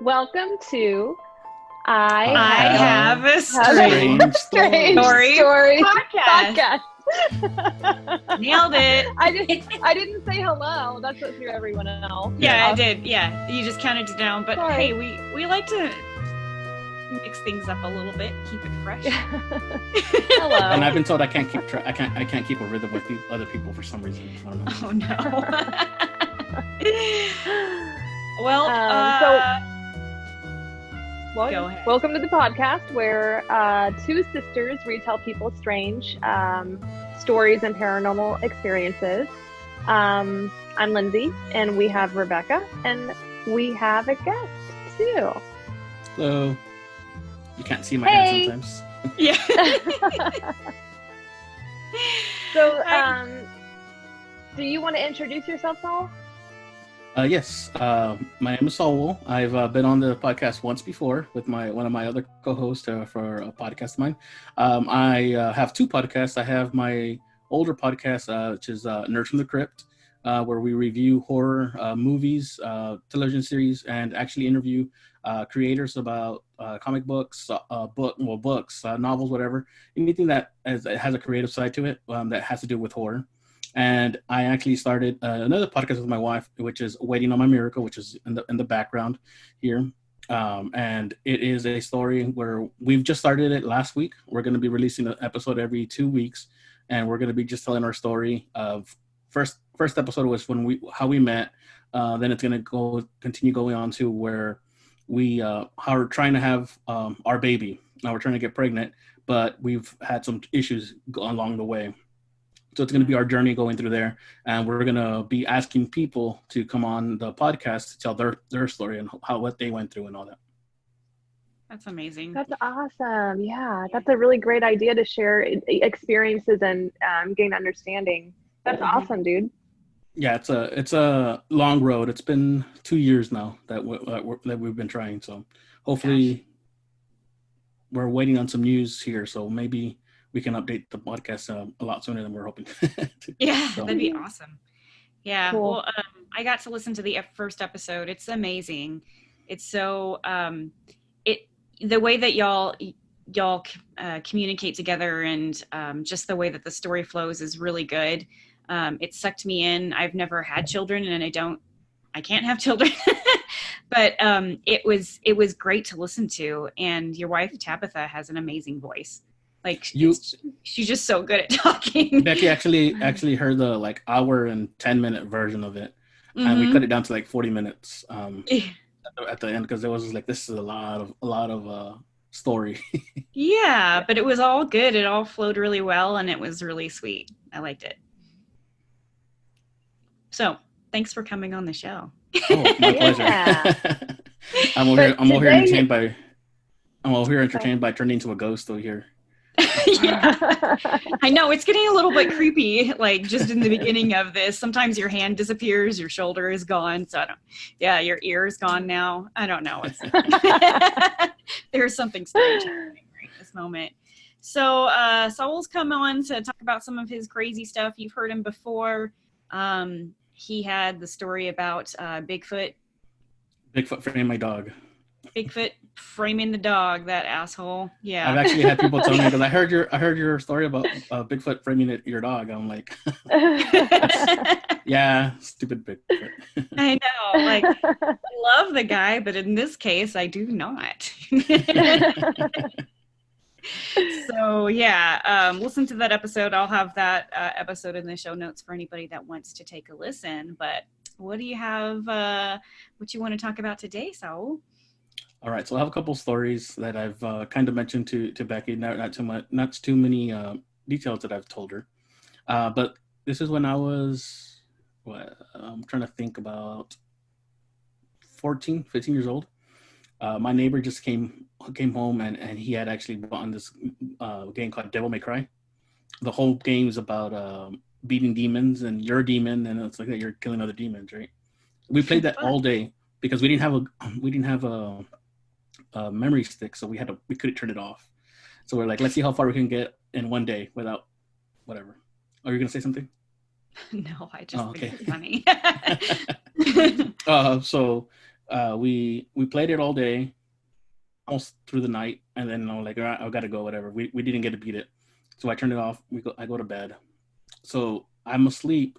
Welcome to I have a strange story podcast. Nailed it. I didn't say hello. That's what threw everyone else. Yeah, I did. Yeah, you just counted it down. But Sorry. hey, we like to mix things up a little bit, keep it fresh. Hello. And I've been told I can't keep I can't keep a rhythm with other people for some reason. I don't know. Oh no. Well, go ahead. Welcome to the podcast where two sisters retell people's strange stories and paranormal experiences. I'm Lindsay, and we have Rebecca, and we have a guest too. Hello. You can't see my hand sometimes. Yeah. So, do you want to introduce yourself, Saul? Yes. My name is Saul. I've been on the podcast once before with one of my other co-hosts for a podcast of mine. I have two podcasts. I have my older podcast, which is Nerds from the Crypt, where we review horror movies, television series, and actually interview creators about comic books, books, novels, whatever, anything that has a creative side to it that has to do with horror. And I actually started another podcast with my wife, which is Waitingonmiracle, which is in the background here. And it is a story where we've just started it last week. We're going to be releasing an episode every 2 weeks, and we're going to be just telling our story of first episode was how we met. Then it's going to continue going on to where how we're trying to have our baby. Now we're trying to get pregnant, but we've had some issues along the way. So it's going to be our journey going through there, and we're going to be asking people to come on the podcast to tell their story and what they went through and all that. That's amazing. That's awesome. Yeah, that's a really great idea to share experiences and gain understanding. That's awesome, dude. Yeah, it's a long road. It's been 2 years now that we've been trying. So hopefully we're waiting on some news here. So maybe we can update the podcast a lot sooner than we're hoping. Yeah, that'd be awesome. Yeah, cool. Well, I got to listen to the first episode. It's amazing. It's so the way that y'all communicate together, and just the way that the story flows is really good. It sucked me in. I've never had children, and I can't have children, but it was great to listen to. And your wife Tabitha has an amazing voice. Like she's just so good at talking. Becky actually heard the hour and 10-minute version of it, and we cut it down to 40 minutes at the end, because it was this is a lot of story. Yeah, but it was all good. It all flowed really well, and it was really sweet. I liked it. So thanks for coming on the show. Oh, my pleasure. I'm over here entertained by turning into a ghost over here. Yeah, I know it's getting a little bit creepy. Just in the beginning of this, sometimes your hand disappears, your shoulder is gone. So your ear is gone now. I don't know. There's something strange happening right at this moment. So Saul's come on to talk about some of his crazy stuff. You've heard him before. He had the story about Bigfoot framing my dog. Bigfoot framing the dog, that asshole. Yeah. I've actually had people tell me, because I heard your story about Bigfoot framing your dog. I'm like, yeah, stupid Bigfoot. I know. I love the guy, but in this case, I do not. So listen to that episode. I'll have that episode in the show notes for anybody that wants to take a listen. But what do you have? What you want to talk about today, Saul? All right, so I have a couple stories that I've kind of mentioned to Becky. Not too many details that I've told her. But this is when I was, I'm trying to think, about 15 years old. My neighbor just came home, and he had actually bought this game called Devil May Cry. The whole game is about beating demons, and you're a demon, and it's like that you're killing other demons, right? We played that all day because we didn't have a memory stick, so we couldn't turn it off. So we're like, let's see how far we can get in one day without whatever. Are you gonna say something? No, I just think it's funny. So We played it all day, almost through the night, and then I'm like, all right, I gotta go, whatever. We didn't get to beat it, so I turned it off. I go to bed. So I'm asleep,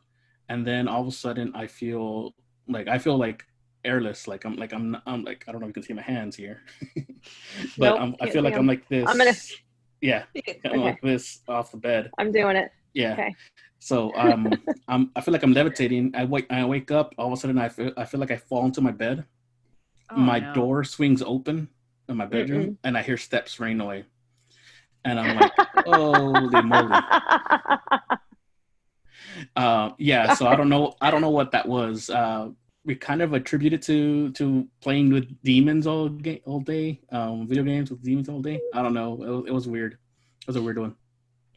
and then all of a sudden I feel like airless, I'm like, I don't know if you can see my hands here, but Nope, I can't feel see like I'm him. like I'm gonna. this. Yeah, I'm Okay, like this off the bed. I'm doing it. Yeah. Okay. So I feel like I'm levitating. I wake up. All of a sudden, I feel like I fall into my bed. Oh My no. door swings open in my bedroom, Mm-mm. and I hear steps running away. And I'm like, holy moly. Yeah. So I don't know. I don't know what that was. We kind of attribute it to playing with demons all day. Video games with demons all day. I don't know. It was weird. It was a weird one.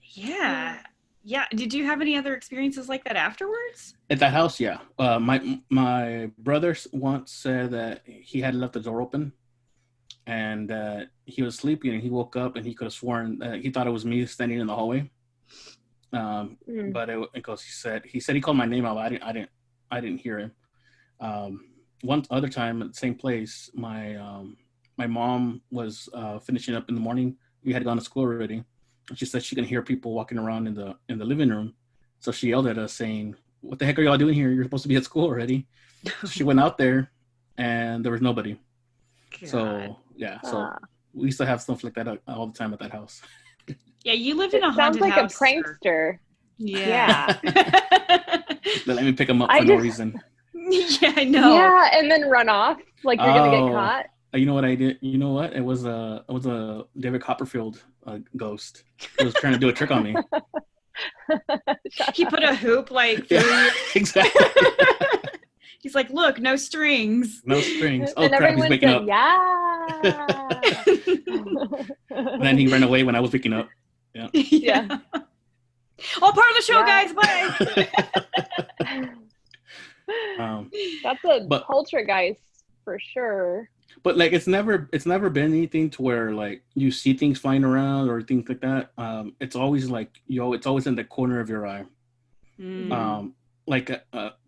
Yeah. Yeah. Did you have any other experiences like that afterwards? At that house, yeah. My brother once said that he had left the door open, and he was sleeping, and he woke up, and he could have sworn he thought it was me standing in the hallway. But because he said he called my name out, but I didn't hear him. One other time at the same place, my mom was finishing up in the morning. We had gone to school already. She said she can hear people walking around in the living room, so she yelled at us saying, "What the heck are y'all doing here? You're supposed to be at school already." So she went out there, and there was nobody. God. So yeah, so we used to have stuff like that all the time at that house. Yeah, you lived in a It sounds haunted like house. a prankster. Yeah. They let me pick them up I for no just- reason. Yeah, I know. Yeah, and then run off like you're gonna get caught. You know what I did? You know what? It was a David Copperfield ghost. He was trying to do a trick on me. He put a hoop like through Yeah, you. exactly. He's like, look, no strings. No strings. Oh And crap! He's everyone waking said, up. yeah. And then he ran away when I was waking up. Yeah. Yeah. All part of the show, Yeah. guys. Bye. That's a But- poltergeist for sure. But like it's never been anything to where like you see things flying around or things like that. It's always like it's always in the corner of your eye. Mm.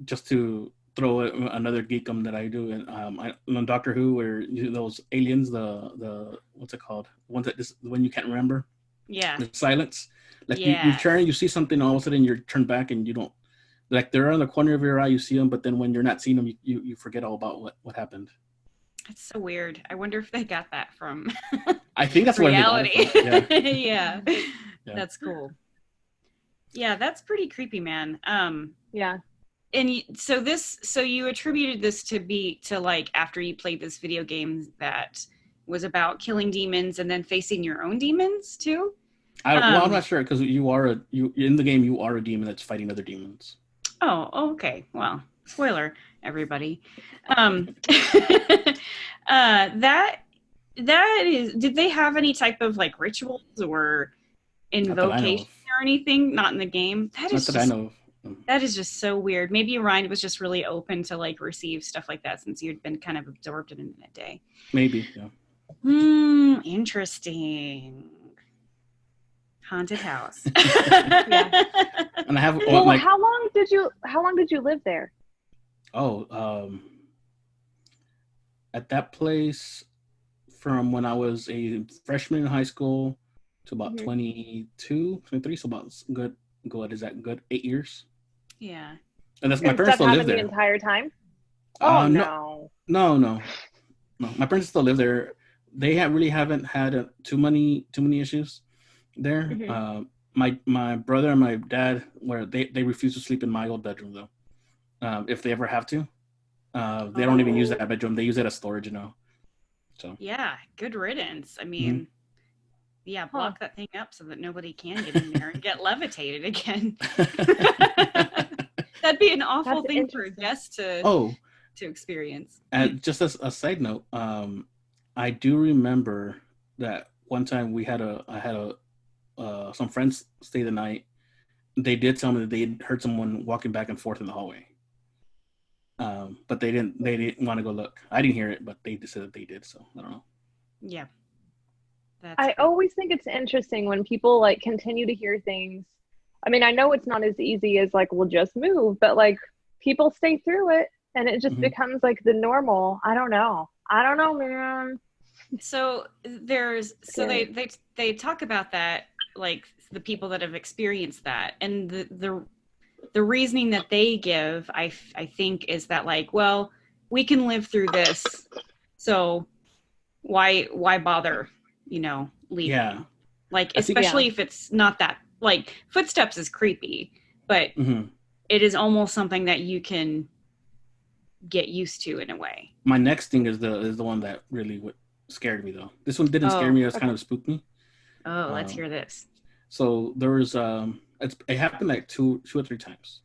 Just to throw another geekum that I do, and on Doctor Who, where those aliens, the what's it called? The ones when you can't remember. Yeah. The silence. Like Yeah. you turn, you see something, all of a sudden you turn back and you don't. Like they're on the corner of your eye, you see them, but then when you're not seeing them, you forget all about what happened. It's so weird. I wonder if they got that from I think that's where reality. they got it from. Yeah. Yeah. That's cool. Yeah, that's pretty creepy, man. Yeah. And so you attributed this to like after you played this video game that was about killing demons and then facing your own demons too? I'm not sure because you in the game you are a demon that's fighting other demons. Oh, okay. Well, spoiler, everybody. That is. Did they have any type of like rituals or invocation or anything? Not in the game. Not that I know of. That is just so weird. Maybe Ryan was just really open to like receive stuff like that since you'd been kind of absorbed in it in a day. Maybe, yeah. Interesting. Haunted house. Yeah. And I have Well, how long did you live there? At that place from when I was a freshman in high school to about 22, 23, so about good 8 years. Yeah. And that's my parents still live there the entire time. No. My parents still live there. They haven't had too many issues there. Mm-hmm. My brother and my dad they refuse to sleep in my old bedroom though. If they ever have to, they don't even use that bedroom. They use it as storage, So yeah, good riddance. I mean, yeah, block that thing up so that nobody can get in there and get levitated again. That'd be an awful thing for a guest to experience. And just as a side note, I do remember that one time I had some friends stay the night. They did tell me that they heard someone walking back and forth in the hallway. But they didn't want to go look. I didn't hear it, but they said that they did. So I don't know. Yeah. I always think it's interesting when people like continue to hear things. I mean, I know it's not as easy as like, we'll just move, but like people stay through it. and it just becomes like the normal. I don't know, man. So they talk about that, like the people that have experienced that, and the reasoning that they give, I think, is that like, well, we can live through this, so why bother, leaving? Yeah. Like, especially if it's not that, like, footsteps is creepy, but it is almost something that you can get used to in a way. My next thing is the one that really scared me though. This one didn't scare me; it was kind of spooked me. Oh, let's hear this. So there was it happened like two or three times,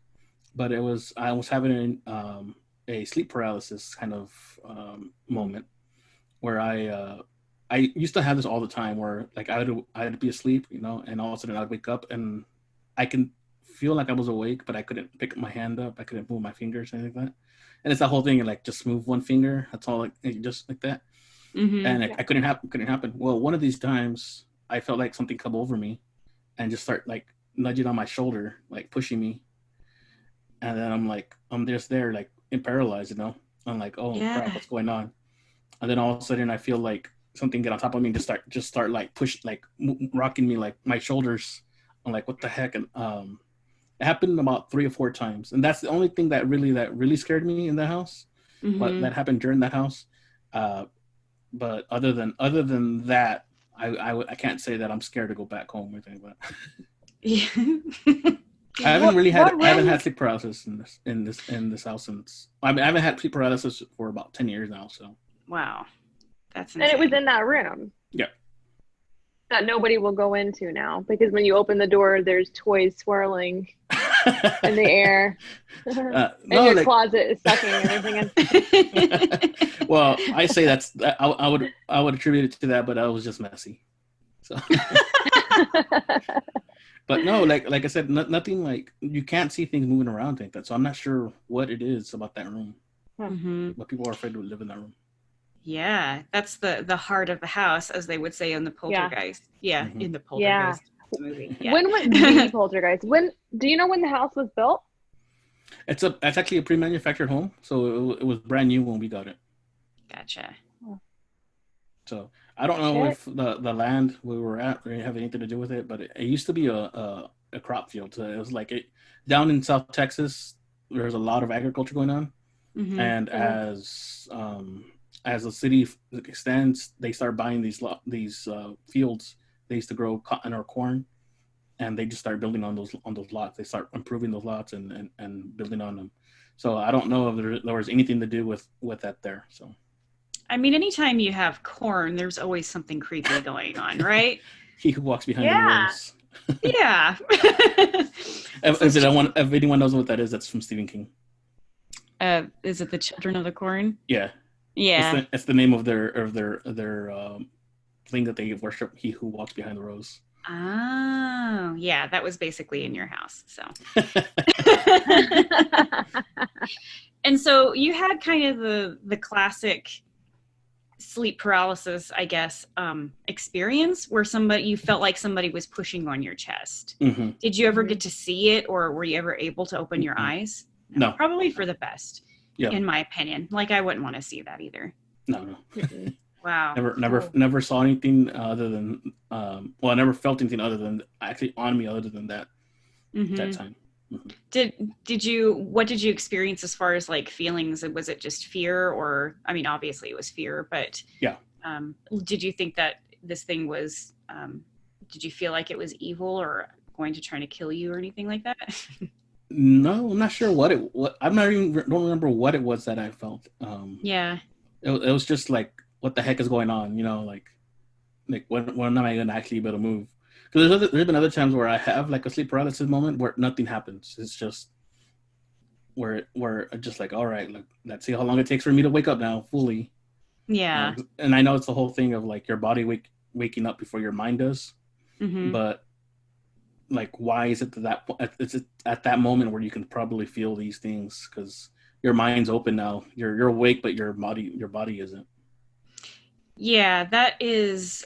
but I was having a sleep paralysis kind of moment where I used to have this all the time where like I'd be asleep, and all of a sudden I'd wake up and I can feel like I was awake, but I couldn't pick my hand up, I couldn't move my fingers or anything like that. And it's that whole thing, like just move one finger, that's all, like just like that. And I couldn't happen. Well, one of these times I felt like something come over me and just start like nudging on my shoulder, like pushing me. And then I'm just there, like paralyzed, I'm like, oh crap, what's going on? And then all of a sudden I feel like something get on top of me and just start like rocking me, like my shoulders. I'm like, what the heck? And it happened about 3 or 4 times, and that's the only thing that really scared me in the house. But that happened during that house. But other than that, I can't say that I'm scared to go back home or anything like that. I haven't had sleep paralysis in this house since. I haven't had sleep paralysis for about 10 years now. So wow, that's insane. And it was in that room. Yeah. That nobody will go into now, because when you open the door, there's toys swirling in the air, and your closet is sucking everything in. Well, I say I would attribute it to that, but I was just messy. So. But no, like I said, nothing, like you can't see things moving around like that. So I'm not sure what it is about that room. But people are afraid to live in that room. Yeah, that's the heart of the house, as they would say in the Poltergeist. Yeah, in the Poltergeist movie. Yeah. When was the Poltergeist? Do you know when the house was built? It's actually a pre-manufactured home, so it was brand new when we got it. Gotcha. So I don't know if the land we were at really have anything to do with it, but it used to be a crop field. So it was like down in South Texas. There's a lot of agriculture going on, and as the city extends, they start buying these fields. They used to grow cotton or corn, and they just start building on those lots. They start improving those lots and building on them. So I don't know if there was anything to do with that there. So. I mean, anytime you have corn, there's always something creepy going on, right? He who walks behind the rose. Yeah. If anyone knows what that is, that's from Stephen King. Is it the Children of the Corn? Yeah. Yeah. It's the name of their thing that they worship. He who walks behind the rose. Oh, yeah. That was basically in your house. So. And so you had kind of the classic sleep paralysis, I guess, experience where you felt like somebody was pushing on your chest. Did you ever get to see it, or were you ever able to open your eyes? No. Probably for the best, yeah. In my opinion. Like, I wouldn't want to see that either. No. Wow. Never saw anything other than, I never felt anything other than actually on me other than that that time. What did you experience as far as like feelings? Was it just fear, or, I mean, obviously it was fear, but yeah. Did you think that this thing was, did you feel like it was evil or going to try to kill you or anything like that? No, I'm not sure what don't remember what it was that I felt. Yeah. It was just like, what the heck is going on? Like when am I going to actually be able to move? Because there's been other times where I have like a sleep paralysis moment where nothing happens. It's just where just like, all right, let's see how long it takes for me to wake up now fully. Yeah. And I know it's the whole thing of like your body waking up before your mind does. But like, why is it that it's at that moment where you can probably feel these things? Because your mind's open now. You're awake, but your body isn't. Yeah, that is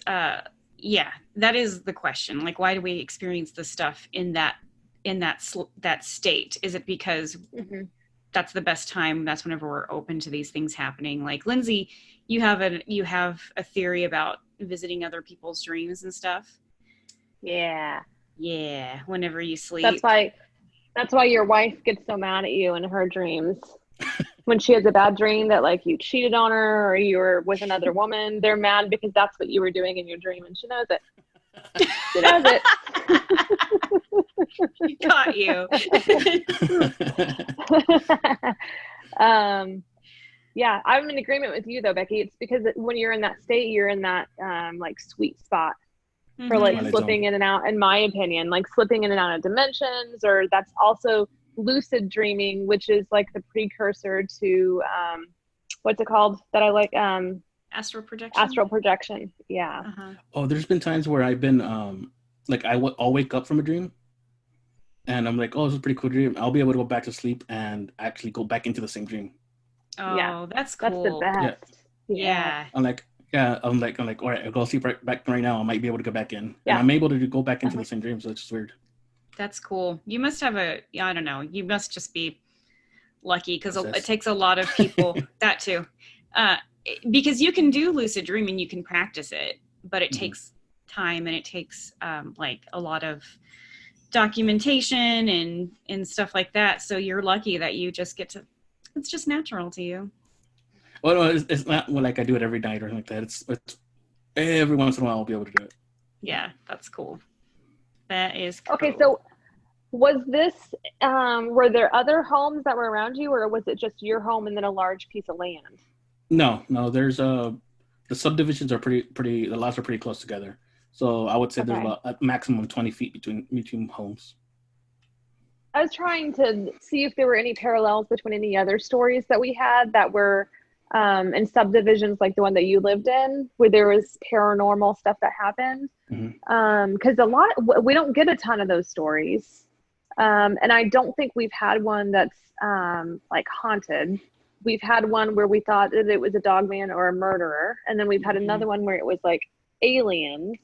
that is the question. Like, why do we experience this stuff in that state? Is it because that's the best time. That's whenever we're open to these things happening. Like Lindsay, you have a theory about visiting other people's dreams and stuff. Yeah. Yeah, whenever you sleep. That's why your wife gets so mad at you in her dreams. When she has a bad dream that like you cheated on her or you were with another woman, they're mad because that's what you were doing in your dream, and she knows it. She knows it. Got you. Yeah, I'm in agreement with you though, Becky. It's because when you're in that state, you're in that like sweet spot for like slipping in and out, in my opinion, like slipping in and out of dimensions, or that's also lucid dreaming, which is like the precursor to what's it called that I like? Astral projection. Astral projection. Yeah. Oh, there's been times where I've been like I'll wake up from a dream and I'm like, oh, this is a pretty cool dream. I'll be able to go back to sleep and actually go back into the same dream. Oh, yeah. That's That's cool. the best. Yeah. I'm like, all right, I'll go sleep right now. I might be able to go back in. Yeah. And I'm able to go back into the same dream, so it's just weird. That's cool. You must have I don't know. You must just be lucky because it takes a lot of people, that too. Because you can do lucid dreaming, you can practice it, but it takes time and it takes like a lot of documentation and stuff like that. So you're lucky that you just get to, it's just natural to you. Well, no, it's not like I do it every night or anything like that. It's every once in a while I'll be able to do it. Yeah, that's cool. That is cool. Okay, so was this, were there other homes that were around you, or was it just your home and then a large piece of land? No, there's the subdivisions are pretty, the lots are pretty close together. So I would say there's about a maximum of 20 feet between homes. I was trying to see if there were any parallels between any other stories that we had that were in subdivisions like the one that you lived in, where there was paranormal stuff that happened. Because we don't get a ton of those stories. And I don't think we've had one that's like haunted. We've had one where we thought that it was a dog man or a murderer. And then we've had another one where it was like aliens,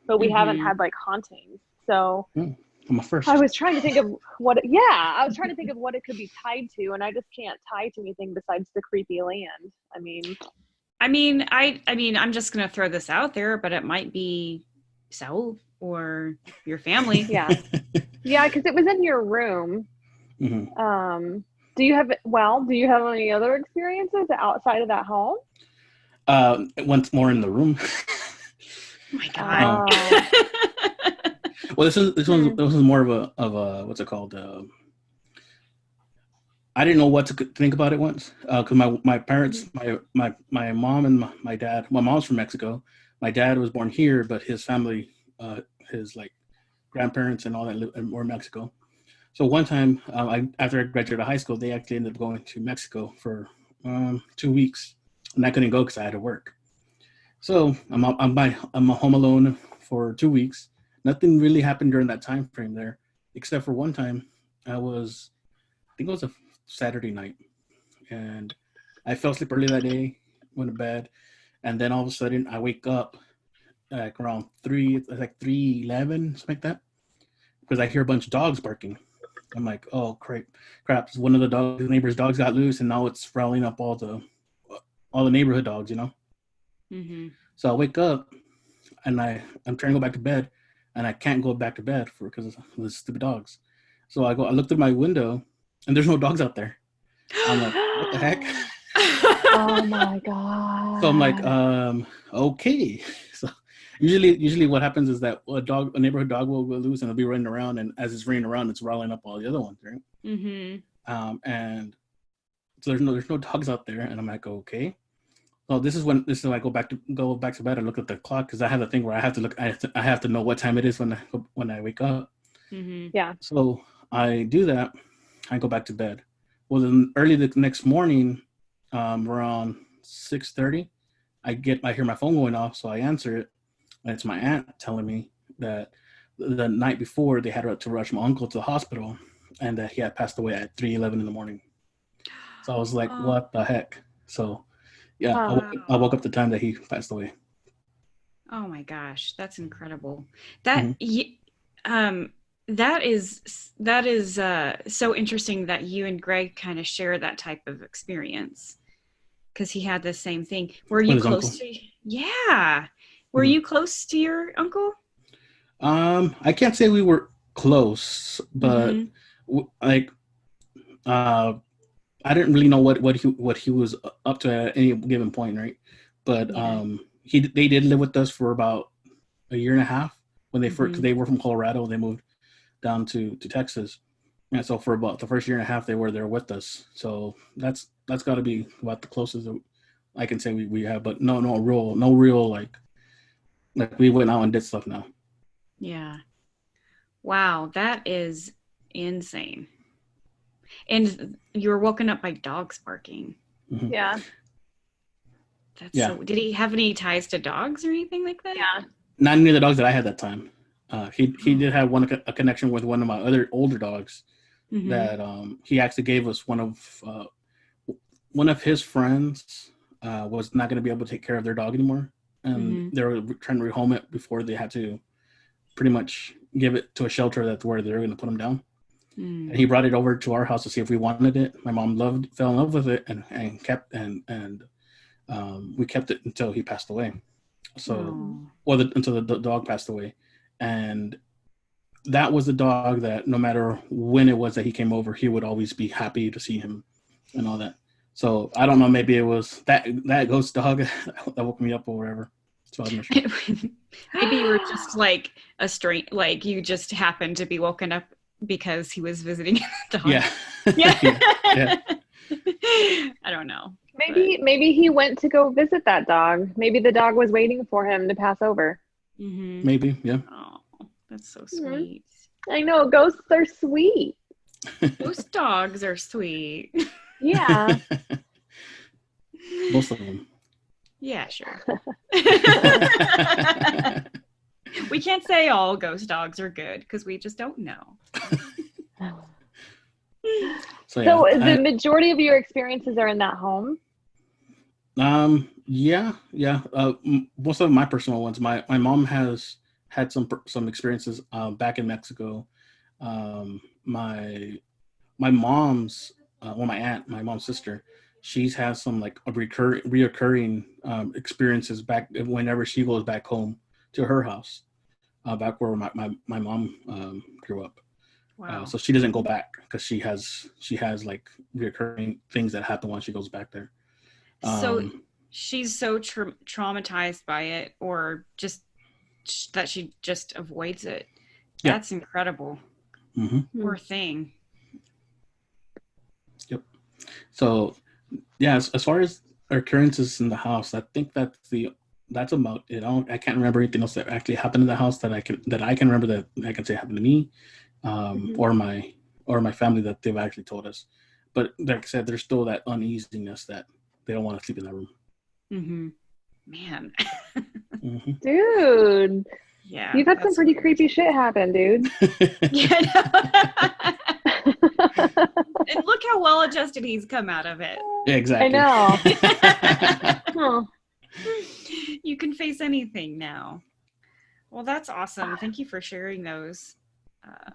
but we haven't had like hauntings. So I'm a first. I was trying to think of what it could be tied to, and I just can't tie to anything besides the creepy land. I mean, I'm just going to throw this out there, but it might be Saul or your family. Yeah, because it was in your room. Do you have any other experiences outside of that home? Once more in the room. Oh my God. Well, this was more of a what's it called? I didn't know what to think about it once because my parents, my mom and my dad. My mom's from Mexico. My dad was born here, but his family, his like grandparents and all that were in Mexico. So one time, after I graduated high school, they actually ended up going to Mexico for 2 weeks, and I couldn't go because I had to work. So I'm home alone for 2 weeks. Nothing really happened during that time frame there, except for one time. I think it was a Saturday night, and I fell asleep early that day, went to bed, and then all of a sudden I wake up like around 3:11, something like that, because I hear a bunch of dogs barking. I'm like, oh crap! One of the neighbor's dogs got loose, and now it's rallying up all the neighborhood dogs, you know. So I wake up, and I'm trying to go back to bed. And I can't go back to bed because of the stupid dogs. So I look through my window, and there's no dogs out there. I'm like, what the heck? Oh my God. So I'm like, okay. So usually what happens is that a neighborhood dog will go loose and it'll be running around, and as it's running around, it's rolling up all the other ones, right? And so there's no dogs out there, and I'm like, okay. Well, this is when I go back to bed. I look at the clock because I have a thing where I have to look. I have to know what time it is when I wake up. Yeah. So I do that. I go back to bed. Well, then early the next morning, around 6:30, I hear my phone going off. So I answer it, and it's my aunt telling me that the night before they had to rush my uncle to the hospital, and that he had passed away at 3:11 in the morning. So I was like, what the heck? So. Yeah, I woke up the time that he passed away. Oh my gosh, that's incredible. That That is so interesting that you and Greg kind of share that type of experience, because he had the same thing. Were with you his uncle. close to? Yeah. Were Mhm. you close to your uncle? I can't say we were close, but Mm-hmm. like uh, I didn't really know what he was up to at any given point, right? But Yeah. they did live with us for about a year and a half when they first, cause Mm-hmm. they were from Colorado. They moved down to Texas, and so for about the first year and a half they were there with us. So that's got to be about the closest that I can say we have. But no real like we went out and did stuff now. Yeah. Wow, that is insane. And you were woken up by dogs barking. Mm-hmm. Yeah. That's Yeah. so. Did he have any ties to dogs or anything like that? Yeah. Not any of the dogs that I had that time. He did have a connection with one of my other older dogs Mm-hmm. that he actually gave us one of his friends was not going to be able to take care of their dog anymore, and Mm-hmm. they were trying to rehome it before they had to pretty much give it to a shelter that's where they're going to put him down. Mm. And he brought it over to our house to see if we wanted it. My mom fell in love with it, and we kept it until he passed away. So, Oh. until the dog passed away, and that was the dog that no matter when it was that he came over, he would always be happy to see him and all that. So I don't know, maybe it was that ghost dog that woke me up or whatever. So I'm not sure. Maybe you were just like a strange, like you just happened to be woken up because he was visiting the dog. Yeah. Yeah. Yeah. I don't know. Maybe he went to go visit that dog. Maybe the dog was waiting for him to pass over. Mm-hmm. Maybe, yeah. Oh, that's so sweet. I know, ghosts are sweet. Most dogs are sweet. Yeah. Most of them. Yeah, sure. We can't say all ghost dogs are good because we just don't know. So the majority of your experiences are in that home? Yeah. Most of my personal ones. My mom has had some experiences back in Mexico. My mom's my aunt, my mom's sister, she's had some like reoccurring experiences back whenever she goes back home to her house, back where my mom grew up. Wow. So she doesn't go back because she has like reoccurring things that happen when she goes back there. So she's so traumatized by it, or just that she just avoids it. Yeah. That's incredible. Mm-hmm. Poor thing. Yep. So yeah, as far as occurrences in the house, I think that's about it. I can't remember anything else that actually happened in the house that I can remember that I can say happened to me, or my family that they've actually told us. But like I said, there's still that uneasiness that they don't want to sleep in that room. Mm-hmm. Man. Mm-hmm. Dude. Yeah. You've had some pretty creepy shit happen, dude. Yeah. And look how well adjusted he's come out of it. Yeah, exactly. I know. You can face anything now. Well, that's awesome. Thank you for sharing those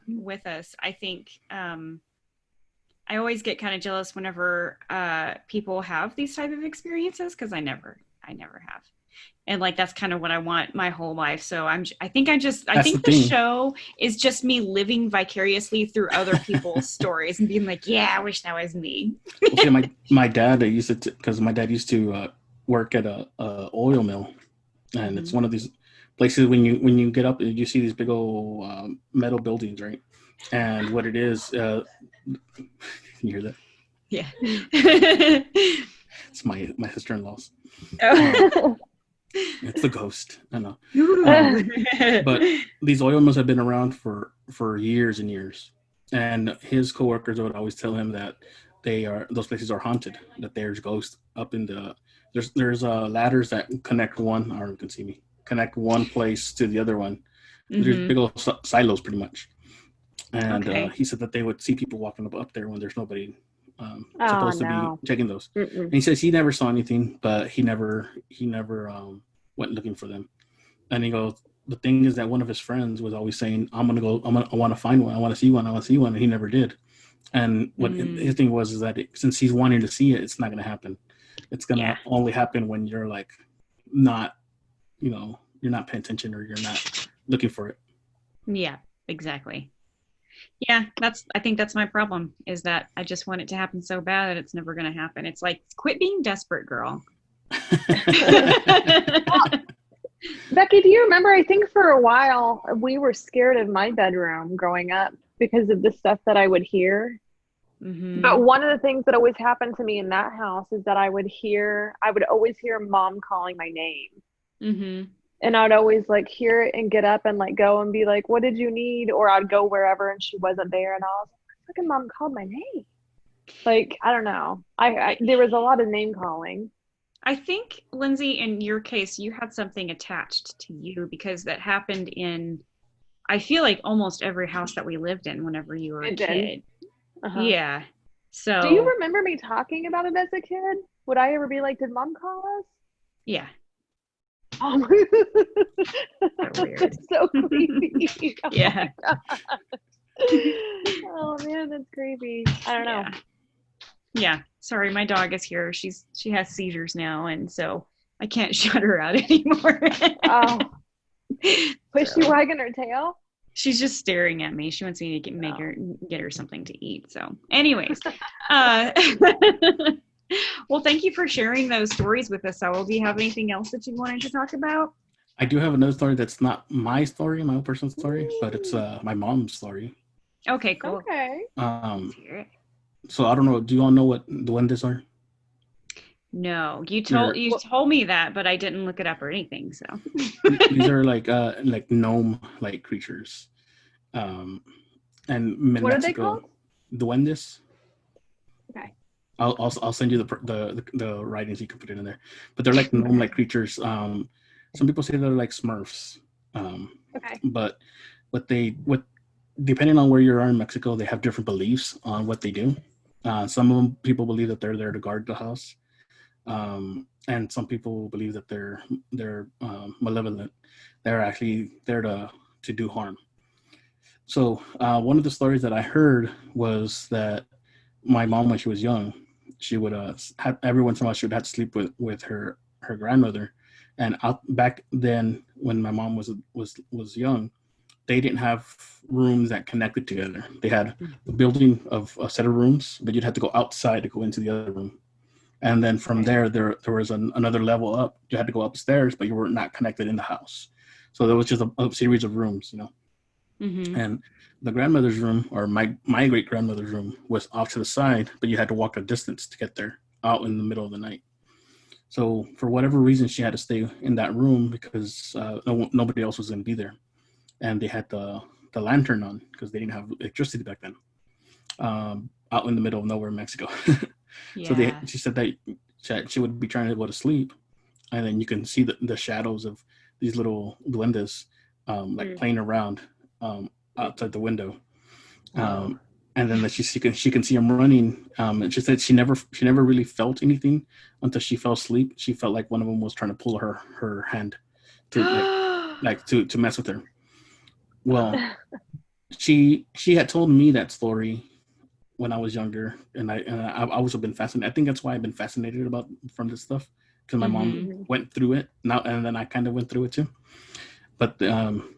with us. I think I always get kind of jealous whenever people have these type of experiences, because I never have. And like, that's kind of what I want my whole life. So I think the show is just me living vicariously through other people's stories and being like, yeah, I wish that was me. Well, see, my dad used to, because my dad used to work at a oil mill, and it's one of these places when you get up, you see these big old metal buildings, right? And what it is, can you hear that? Yeah. It's my sister-in-law's. Oh. It's the ghost. I know. But these oil mills have been around for years and years, and his coworkers would always tell him that those places are haunted. That there's ghosts up in the there's ladders that connect one, or you can see me connect one place to the other one. Mm-hmm. There's big old silos, pretty much. And he said that they would see people walking up there when there's nobody supposed to be checking those. And he says he never saw anything, but he never went looking for them. And he goes, the thing is that one of his friends was always saying, I want to find one. I want to see one. I want to see one. And he never did. And what his thing was is that since he's wanting to see it, it's not going to happen. It's going to only happen when you're like not, you're not paying attention or you're not looking for it. Yeah, exactly. Yeah, I think that's my problem, is that I just want it to happen so bad that it's never going to happen. It's like, quit being desperate, girl. Becky, do you remember, I think for a while we were scared of my bedroom growing up because of the stuff that I would hear. Mm-hmm. But one of the things that always happened to me in that house is that I would always hear Mom calling my name. Mm-hmm. And I'd always like hear it and get up and like go and be like, what did you need? Or I'd go wherever and she wasn't there. And I was like, fucking Mom called my name. Like, I don't know. There was a lot of name calling. I think, Lindsay, in your case, you had something attached to you because that happened in, I feel like, almost every house that we lived in whenever you were a kid. Uh-huh. Yeah. So. Do you remember me talking about it as a kid? Would I ever be like, did Mom call us? Yeah. Oh my weird. It's so creepy. Yeah. Oh man, that's creepy. I don't know. Yeah. Sorry, my dog is here. She has seizures now, and so I can't shut her out anymore. Oh. Was she wagging her tail? She's just staring at me. She wants me to get her something to eat. So, anyways, well, thank you for sharing those stories with us, Saul. Do you have anything else that you wanted to talk about? I do have another story that's not my story, my own personal story, but it's my mom's story. Okay, cool. Okay. So I don't know. Do you all know what duendes are? No, you told me that, but I didn't look it up or anything. So these are like gnome like creatures, and in what Mexico, are they called? Duendes. Okay. I'll send you the writings. You can put it in there, but they're like gnome like creatures. Some people say they're like Smurfs. Okay. But what depending on where you are in Mexico, they have different beliefs on what they do. Some of them people believe that they're there to guard the house. And some people believe that they're malevolent. They're actually there to do harm. So one of the stories that I heard was that my mom, when she was young, she would have, every once in a while she would have to sleep with her grandmother. And back then, when my mom was young, they didn't have rooms that connected together. They had a building of a set of rooms, but you'd have to go outside to go into the other room. And then from there was another level up. You had to go upstairs, but you were not connected in the house. So there was just a series of rooms, Mm-hmm. And the grandmother's room, or my great grandmother's room, was off to the side, but you had to walk a distance to get there, out in the middle of the night. So for whatever reason, she had to stay in that room because nobody else was going to be there. And they had the lantern on because they didn't have electricity back then, out in the middle of nowhere in Mexico. Yeah. So she said that she would be trying to go to sleep, and then you can see the shadows of these little duendes playing around outside the window. And then she can see them running. And she said she never really felt anything until she fell asleep. She felt like one of them was trying to pull her hand to mess with her. Well, she had told me that story when I was younger, and I always have been fascinated. I think that's why I've been fascinated from this stuff, because my mom went through it now, and then I kind of went through it too. But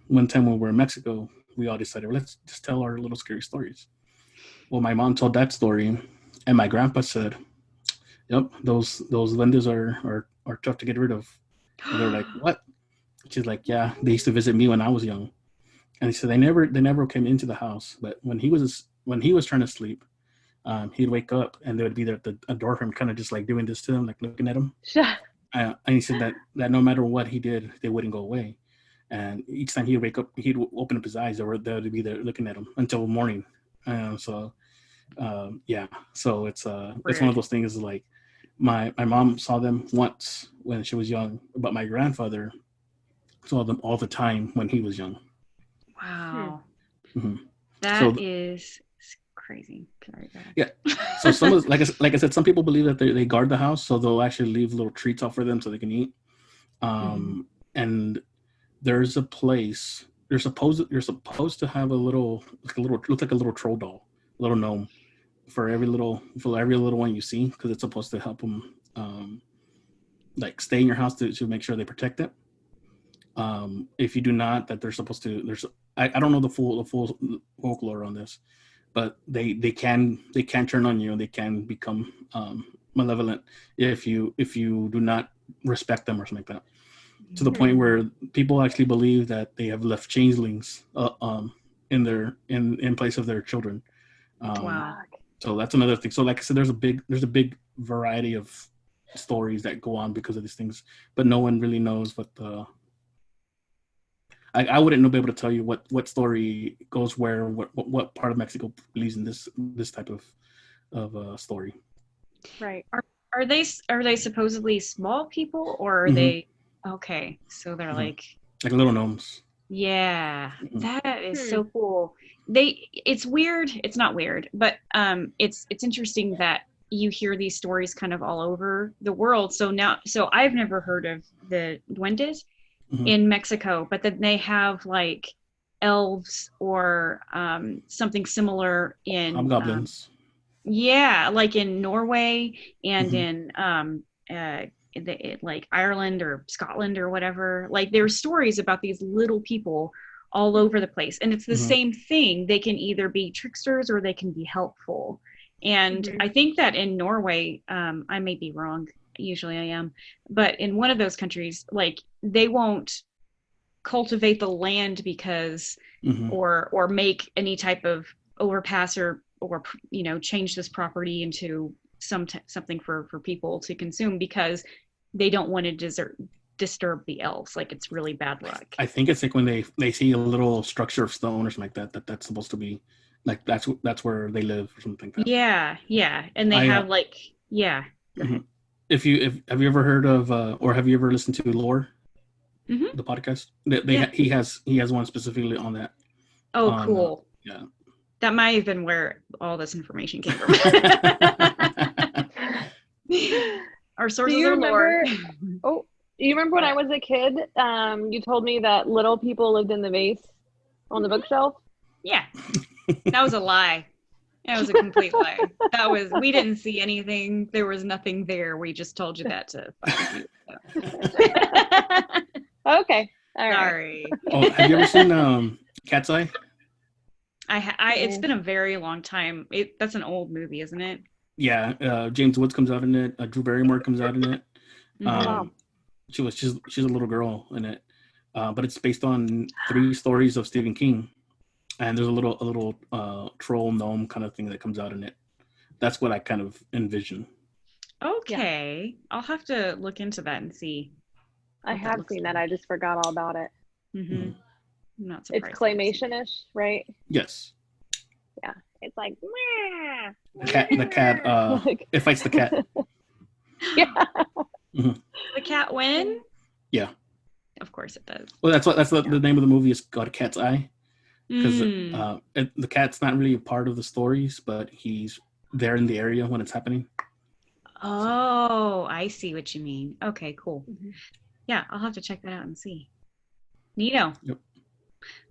one time when we were in Mexico, we all decided, let's just tell our little scary stories. Well, my mom told that story, and my grandpa said, "Yep, those duendes are tough to get rid of." And they're like, "What?" She's like, "Yeah, they used to visit me when I was young." And he said they never came into the house, but when he was trying to sleep, he'd wake up and they would be there at the door for him, kind of just like doing this to him, like looking at him. And he said that no matter what he did, they wouldn't go away. And each time he'd wake up, he'd open up his eyes, they would be there looking at him until morning. So it's one of those things. Like my mom saw them once when she was young, but my grandfather saw them all the time when he was young. Wow. Mm-hmm. That is crazy. Sorry, yeah. So some of, like I said, some people believe that they guard the house, so they'll actually leave little treats out for them so they can eat. And there's a place. You're supposed to have a little, looks like a little troll doll, little gnome, for every little one you see, because it's supposed to help them like stay in your house to make sure they protect it. If you do not, that they're supposed to. I don't know the full folklore on this, but they can turn on you, and they can become malevolent if you do not respect them or something like that. To the point where people actually believe that they have left changelings in place of their children. Wow. So that's another thing. So like I said, there's a big variety of stories that go on because of these things, but no one really knows what the. I wouldn't be able to tell you what story goes where, what part of Mexico believes in this type of story. Right. Are they supposedly small people, or are they? Okay, so they're like little gnomes. Yeah, that is so cool. It's weird. It's not weird, but it's interesting that you hear these stories kind of all over the world. So I've never heard of the duendes in Mexico, but then they have like elves or something similar in hobgoblins. Like in Norway and in like Ireland or Scotland or whatever. Like there's stories about these little people all over the place, and it's the same thing. They can either be tricksters or they can be helpful. And I think that in Norway, I may be wrong, usually I am, but in one of those countries, like they won't cultivate the land because or make any type of overpass or change this property into something for people to consume, because they don't want to disturb the elves. Like it's really bad luck. I think it's like when they see a little structure of stone or something like that's supposed to be like that's where they live or something like that. Yeah, and they have like Have you ever heard of or have you ever listened to Lore, the podcast? He has one specifically on that. Oh, cool. Yeah, that might have been where all this information came from. Our sources are Lore. Oh, you remember when I was a kid? You told me that little people lived in the vase on the bookshelf. Yeah, that was a lie. That was a complete lie. We didn't see anything. There was nothing there. We just told you that to fuck you. Okay. All right. Sorry. Oh, have you ever seen Cat's Eye? It's been a very long time. That's an old movie, isn't it? Yeah. James Woods comes out in it. Drew Barrymore comes out in it. Wow. She's a little girl in it. But it's based on 3 stories of Stephen King. And there's a little troll gnome kind of thing that comes out in it. That's what I kind of envision. Okay. Yeah. I'll have to look into that and see. I have seen that. I just forgot all about it. I'm not surprised. It's claymation-ish, right? Yes. Yeah. It's like, the cat, it fights the cat. Yeah. The cat win? Yeah. Of course it does. Well, that's the name of the movie is called Cat's Eye. Because the cat's not really a part of the stories, but he's there in the area when it's happening. Oh, I see what you mean. Okay, cool. Yeah, I'll have to check that out and see. Neato. Yep.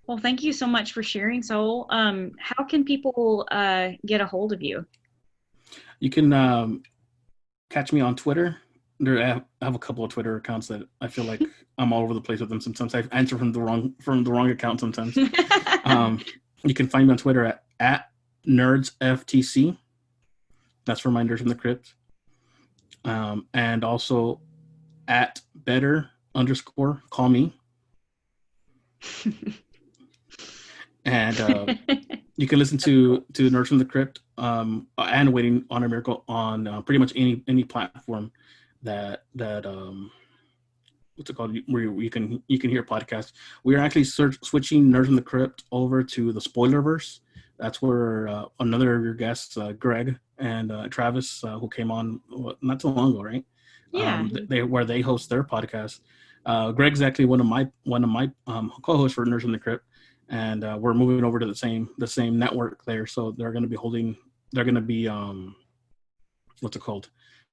Well, thank you so much for sharing, Saul. How can people get a hold of you? You can catch me on Twitter. I have a couple of Twitter accounts that I feel like I'm all over the place with them. Sometimes I answer from the wrong account sometimes. You can find me on Twitter at nerdsftc. That's for my Nerds from the Crypt. And also at better_call me. And you can listen to Nerds from the Crypt and Waitingonmiracle on pretty much any platform that what's it called, where you can hear podcasts. We are actually switching Nerds from the Crypt over to the Spoilerverse. That's where another of your guests, Greg and Travis, who came on not too long ago, right? Yeah. Where they host their podcast. Greg's actually one of my co-hosts for Nerds from the Crypt, and we're moving over to the same network there. So they're going to be what's it called,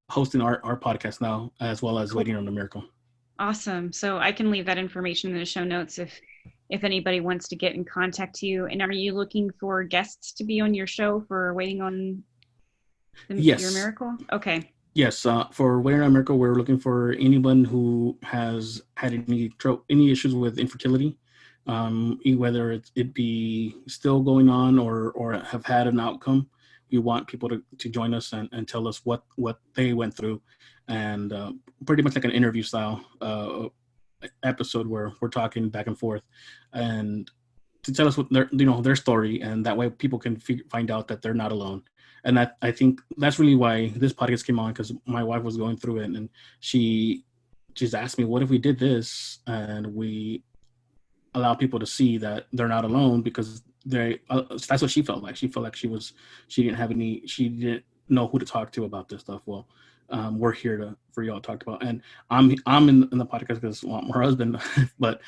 hosting our podcast now, as well as Waiting on the Miracle. Awesome. So I can leave that information in the show notes if anybody wants to get in contact you. And are you looking for guests to be on your show for Waiting on Your Miracle? Okay. Yes, for Waiting on Miracle, we're looking for anyone who has had any issues with infertility, whether it be still going on or have had an outcome. We want people to join us and tell us what they went through, and pretty much like an interview style episode where we're talking back and forth, and to tell us what their story, and that way people can find out that they're not alone. And I think that's really why this podcast came on, because my wife was going through it, and she just asked me, what if we did this and we allow people to see that they're not alone, because that's what she felt like. She felt like she didn't know who to talk to about this stuff. Well, we're here for y'all to talk about, and I'm in the podcast because her husband, but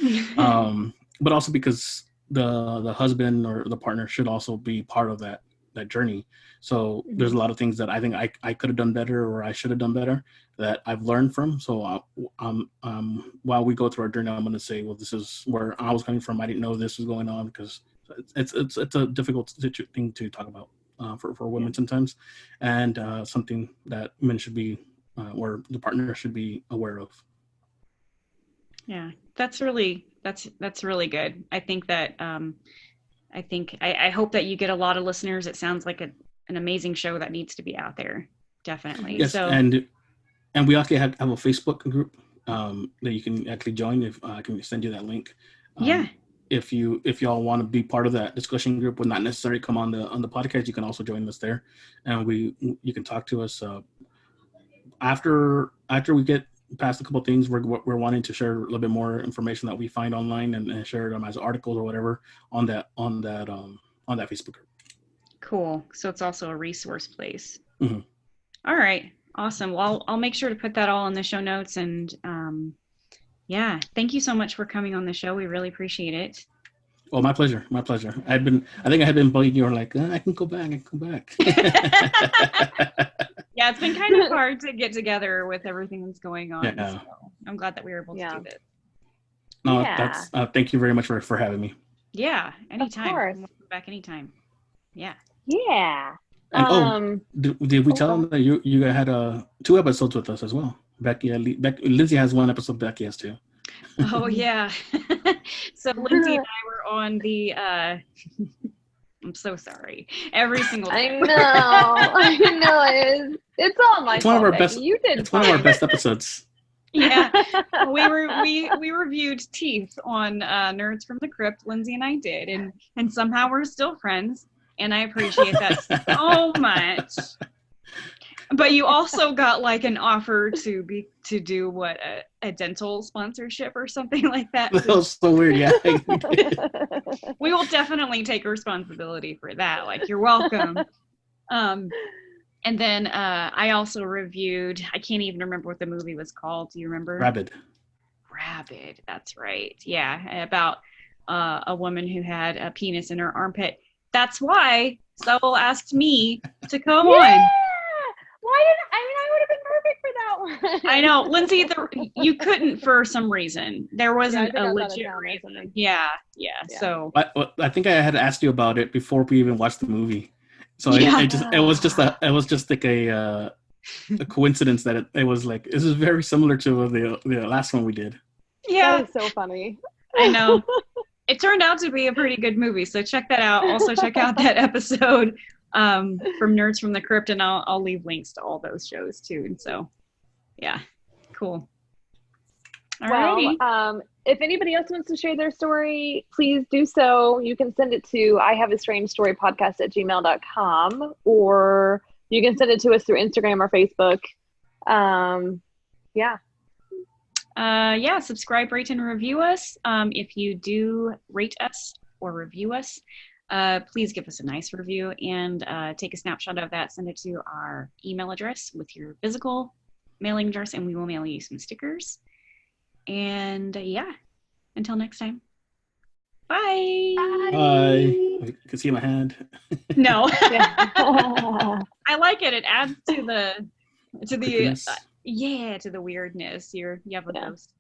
also because the husband or the partner should also be part of that journey. So there's a lot of things that I think I could have done better, or I should have done better, that I've learned from. So while we go through our journey, I'm going to say, well, this is where I was coming from. I didn't know this was going on, because it's a difficult thing to talk about for women sometimes, and something that men should be, or the partner should be aware of. Yeah, that's really good. I think that I hope that you get a lot of listeners. It sounds like an amazing show that needs to be out there. Definitely. Yes, so, and we actually have a Facebook group that you can actually join. If I can send you that link. Yeah. If y'all want to be part of that discussion group, would not necessarily come on the podcast, you can also join us there, and you can talk to us. After we get past a couple of things, we're wanting to share a little bit more information that we find online and share them as articles or whatever on that Facebook group. Cool. So it's also a resource place. Mm-hmm. All right. Awesome. Well, I'll make sure to put that all in the show notes. And yeah, thank you so much for coming on the show. We really appreciate it. Well, my pleasure. My pleasure. I think I had been bugging you, like, I can go back. Yeah, it's been kind of hard to get together with everything that's going on. Yeah. So I'm glad that we were able to do this. No, that's thank you very much for having me. Yeah, anytime. Of course. Come back anytime. Yeah. Yeah. And did we tell them that you had 2 episodes with us as well? Lindsay has 1 episode. Becky has 2. Oh yeah. So Lindsay and I were on the I'm so sorry. Every single time. I know. It's all my fault. One of our best. You did. It's one of our best episodes. Yeah, we reviewed Teeth on Nerds from the Crypt. Lindsay and I did, and somehow we're still friends, and I appreciate that so much. But you also got like an offer to do what a dental sponsorship or something like that. That was so weird. Yeah. We will definitely take responsibility for that. Like, you're welcome. And then I also reviewed, I can't even remember what the movie was called. Do you remember? Rabid. That's right. Yeah. About a woman who had a penis in her armpit. That's why Saul asked me to come on. Why I would have been perfect for that one. I know. Lindsay, you couldn't for some reason. There wasn't a legit reason. Yeah. So I think I had asked you about it before we even watched the movie. So it was just like a coincidence that it was like, this is very similar to the last one we did. Yeah. That is so funny. I know. It turned out to be a pretty good movie. So check that out. Also check out that episode from Nerds from the Crypt, and I'll leave links to all those shows too. And so, yeah, cool. Alrighty. Well, if anybody else wants to share their story, please do so. You can send it to ihaveastrangestorypodcast@gmail.com, or you can send it to us through Instagram or Facebook. Subscribe, rate, and review us. If you do rate us or review us, please give us a nice review and take a snapshot of that. Send it to our email address with your physical mailing address, and we will mail you some stickers. And until next time. Bye. Bye. You can see my hand. No. I like it. It adds to the weirdness. You have a ghost.